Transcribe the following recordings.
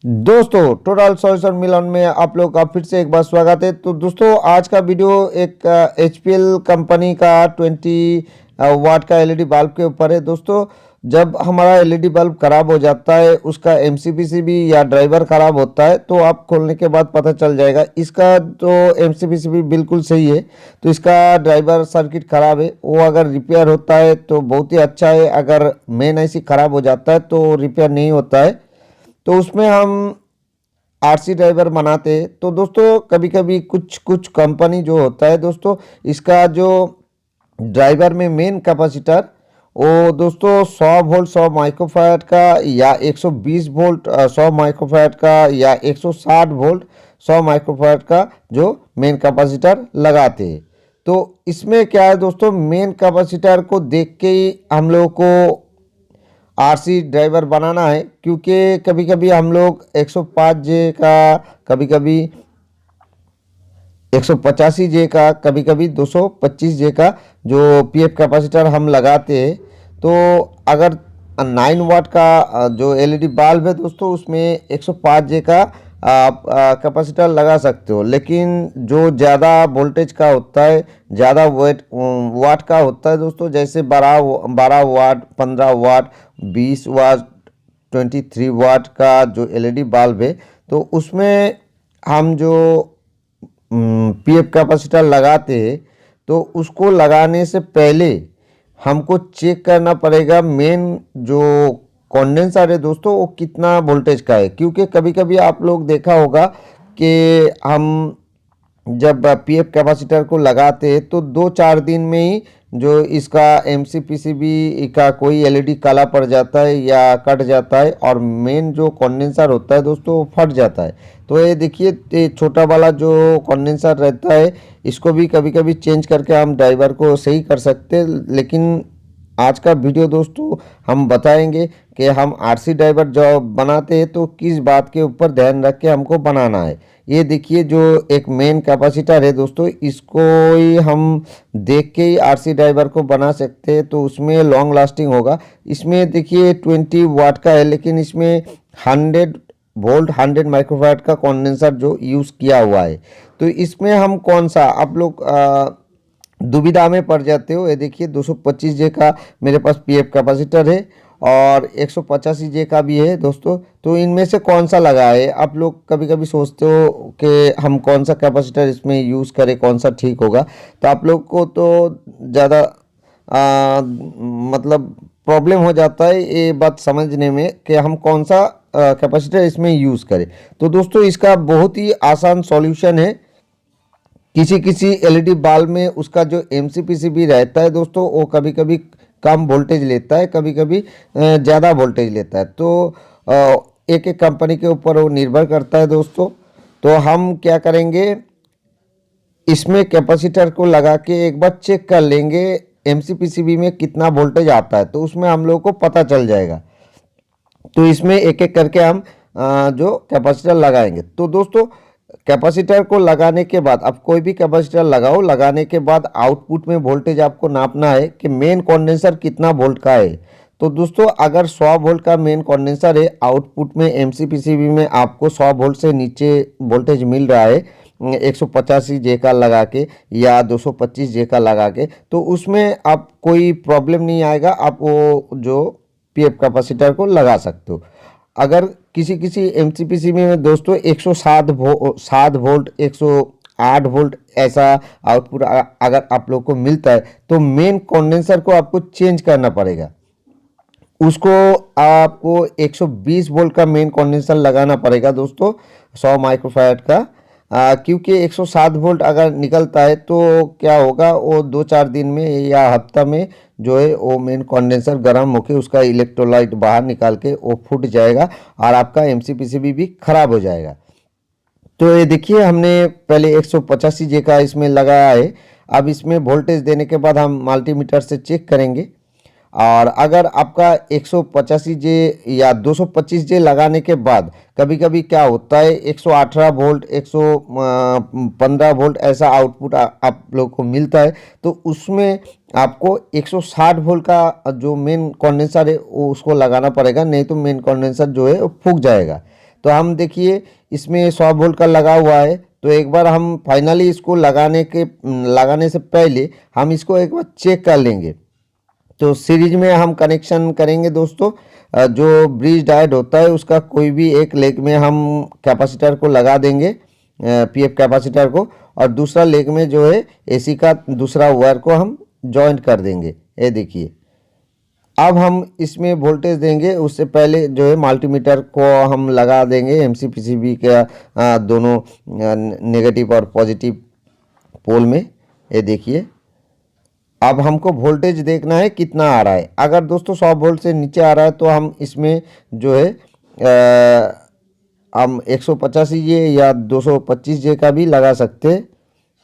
दोस्तों total solution मिलन में आप लोग का फिर से एक बार स्वागत है। तो दोस्तों आज का वीडियो एक एचपीएल कंपनी का 20 वाट का एलईडी बल्ब के ऊपर है। दोस्तों जब हमारा एलईडी बल्ब खराब हो जाता है, उसका एमसीपीसीबी या ड्राइवर खराब होता है, तो आप खोलने के बाद पता चल जाएगा। इसका तो एमसीपीसीबी बिल्कुल सही है, तो इसका ड्राइवर सर्किट खराब है। वो अगर रिपेयर होता है तो बहुत ही अच्छा है, अगर मेन ऐसी खराब हो जाता है तो रिपेयर नहीं होता है। तो उसमें हम आरसी ड्राइवर बनाते हैं। तो दोस्तों कभी कभी कुछ कुछ कंपनी जो होता है दोस्तों, इसका जो ड्राइवर में मेन कैपेसिटर वो दोस्तों 100 वोल्ट 100 माइक्रोफैराड का या 120 वोल्ट 100 माइक्रोफैराड का या 160 वोल्ट 100 माइक्रोफैराड का जो मेन कैपेसिटर लगाते हैं। तो इसमें क्या है दोस्तों, मेन कैपेसिटर को देख के ही हम लोगों को आरसी ड्राइवर बनाना है, क्योंकि कभी कभी हम लोग 105 जे का, कभी कभी 185 जे का, कभी कभी 225 जे का जो पीएफ कैपेसिटर हम लगाते हैं। तो अगर 9 वाट का जो एलईडी बल्ब है दोस्तों, उसमें 105 जे का आप कैपेसिटर लगा सकते हो। लेकिन जो ज़्यादा वोल्टेज का होता है, ज़्यादा वेट वाट का होता है दोस्तों, जैसे 12 वाट 15 वाट 20 वाट 23 वाट का जो एलईडी बल्ब है, तो उसमें हम जो पीएफ कैपेसिटर लगाते हैं, तो उसको लगाने से पहले हमको चेक करना पड़ेगा मेन जो कंडेंसर है दोस्तों, वो कितना वोल्टेज का है। क्योंकि कभी कभी आप लोग देखा होगा कि हम जब पीएफ कैपेसिटर को लगाते हैं तो 2-4 दिन में ही जो इसका एमसीपीसीबी का कोई एलईडी काला पड़ जाता है या कट जाता है, और मेन जो कंडेंसर होता है दोस्तों वो फट जाता है। तो ये देखिए, ये छोटा वाला जो कंडेंसर रहता है, इसको भी कभी कभी चेंज करके हम ड्राइवर को सही कर सकते हैं। लेकिन आज का वीडियो दोस्तों हम बताएंगे कि हम आरसी ड्राइवर जो बनाते हैं तो किस बात के ऊपर ध्यान रख के हमको बनाना है। ये देखिए, जो एक मेन कैपेसिटर है दोस्तों, इसको ही हम देख के ही आरसी ड्राइवर को बना सकते हैं, तो उसमें लॉन्ग लास्टिंग होगा। इसमें देखिए 20 वाट का है, लेकिन इसमें 100 वोल्ट 100 माइक्रोफैराड का कंडेंसर जो यूज़ किया हुआ है। तो इसमें हम कौन सा, आप लोग दुविधा में पड़ जाते हो। ये देखिए 225 जे का मेरे पास पीएफ कैपेसिटर है और 185 जे का भी है दोस्तों। तो इनमें से कौन सा लगा है, आप लोग कभी कभी सोचते हो कि हम कौन सा कैपेसिटर इसमें यूज़ करें, कौन सा ठीक होगा। तो आप लोग को तो ज़्यादा मतलब प्रॉब्लम हो जाता है ये बात समझने में कि हम कौन सा कैपेसिटर इसमें यूज़ करें। तो दोस्तों इसका बहुत ही आसान सॉल्यूशन है। किसी किसी एलईडी बल्ब में उसका जो एमसीपीसीबी रहता है दोस्तों, वो कभी कभी कम वोल्टेज लेता है, कभी कभी ज़्यादा वोल्टेज लेता है। तो एक एक कंपनी के ऊपर वो निर्भर करता है दोस्तों। तो हम क्या करेंगे, इसमें कैपेसिटर को लगा के एक बार चेक कर लेंगे एमसीपीसीबी में कितना वोल्टेज आता है, तो उसमें हम लोग को पता चल जाएगा। तो इसमें एक एक करके हम जो कैपेसिटर लगाएंगे। तो दोस्तों कैपेसिटर को लगाने के बाद, आप कोई भी कैपेसिटर लगाओ, लगाने के बाद आउटपुट में वोल्टेज आपको नापना है कि मेन कंडेंसर कितना वोल्ट का है। तो दोस्तों अगर 100 वोल्ट का मेन कंडेंसर है, आउटपुट में एमसीपीसीबी में आपको 100 वोल्ट से नीचे वोल्टेज मिल रहा है 185 जे का लगा के या 225 जे का लगा के, तो उसमें आप कोई प्रॉब्लम नहीं आएगा, आप वो जो पीएफ कैपेसिटर को लगा सकते हो। अगर किसी किसी एमसीपीसी में दोस्तों 107 वोल्ट 108 वोल्ट ऐसा आउटपुट अगर आप लोग को मिलता है, तो मेन कंडेंसर को आपको चेंज करना पड़ेगा। उसको आपको 120 वोल्ट का मेन कंडेंसर लगाना पड़ेगा दोस्तों, 100 माइक्रोफैराड का। क्योंकि 107 वोल्ट अगर निकलता है तो क्या होगा, वो 2-4 दिन में या हफ्ता में जो है वो मेन कंडेंसर गर्म होकर उसका इलेक्ट्रोलाइट बाहर निकाल के वो फूट जाएगा और आपका एमसीपीसीबी भी खराब हो जाएगा। तो ये देखिए, हमने पहले 185 जे का इसमें लगाया है। अब इसमें वोल्टेज देने के बाद हम मल्टीमीटर से चेक करेंगे, और अगर आपका 185 जे या 225 जे लगाने के बाद कभी कभी क्या होता है, 118 वोल्ट 115 वोल्ट ऐसा आउटपुट आप लोग को मिलता है, तो उसमें आपको 160 वोल्ट का जो मेन कंडेंसर है वो उसको लगाना पड़ेगा, नहीं तो मेन कंडेंसर जो है वो फूक जाएगा। तो हम देखिए इसमें 100 वोल्ट का लगा हुआ है। तो एक बार हम फाइनली इसको लगाने से पहले हम इसको एक बार चेक कर लेंगे। तो सीरीज में हम कनेक्शन करेंगे दोस्तों। जो ब्रिज डायोड होता है उसका कोई भी एक लेग में हम कैपेसिटर को लगा देंगे, पीएफ कैपेसिटर को, और दूसरा लेग में जो है एसी का दूसरा वायर को हम जॉइंट कर देंगे। ये देखिए अब हम इसमें वोल्टेज देंगे, उससे पहले जो है मल्टीमीटर को हम लगा देंगे एमसीपीसीबी के दोनों नेगेटिव और पॉजिटिव पोल में। ये देखिए अब हमको वोल्टेज देखना है कितना आ रहा है। अगर दोस्तों 100 वोल्ट से नीचे आ रहा है तो हम इसमें जो है हम 185 जे या 225 जे का भी लगा सकते हैं।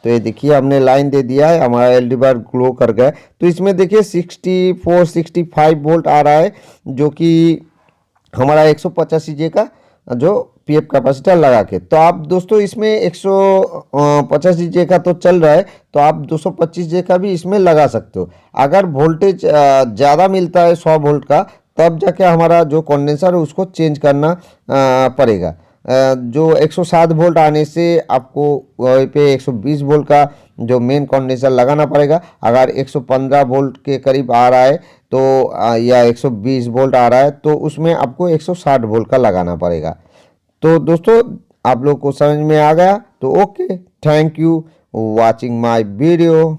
तो ये देखिए हमने लाइन दे दिया है, हमारा एलईडी बार ग्लो कर गया है। तो इसमें देखिए 64-65 वोल्ट आ रहा है, जो कि हमारा 185 जे का जो पीएफ कैपेसिटर लगा के। तो आप दोस्तों इसमें 185 जे का तो चल रहा है, तो आप 225 जे का भी इसमें लगा सकते हो। अगर वोल्टेज ज़्यादा मिलता है 100 वोल्ट का, तब जाके हमारा जो कंडेंसर है उसको चेंज करना पड़ेगा। जो 107 वोल्ट आने से आपको वहीं पे 120 वोल्ट का जो मेन कंडेंसर लगाना पड़ेगा। अगर 115 वोल्ट के करीब आ रहा है तो या 120 वोल्ट आ रहा है तो उसमें आपको 160 वोल्ट का लगाना पड़ेगा। तो दोस्तों आप लोग को समझ में आ गया तो okay, thank you watching my video.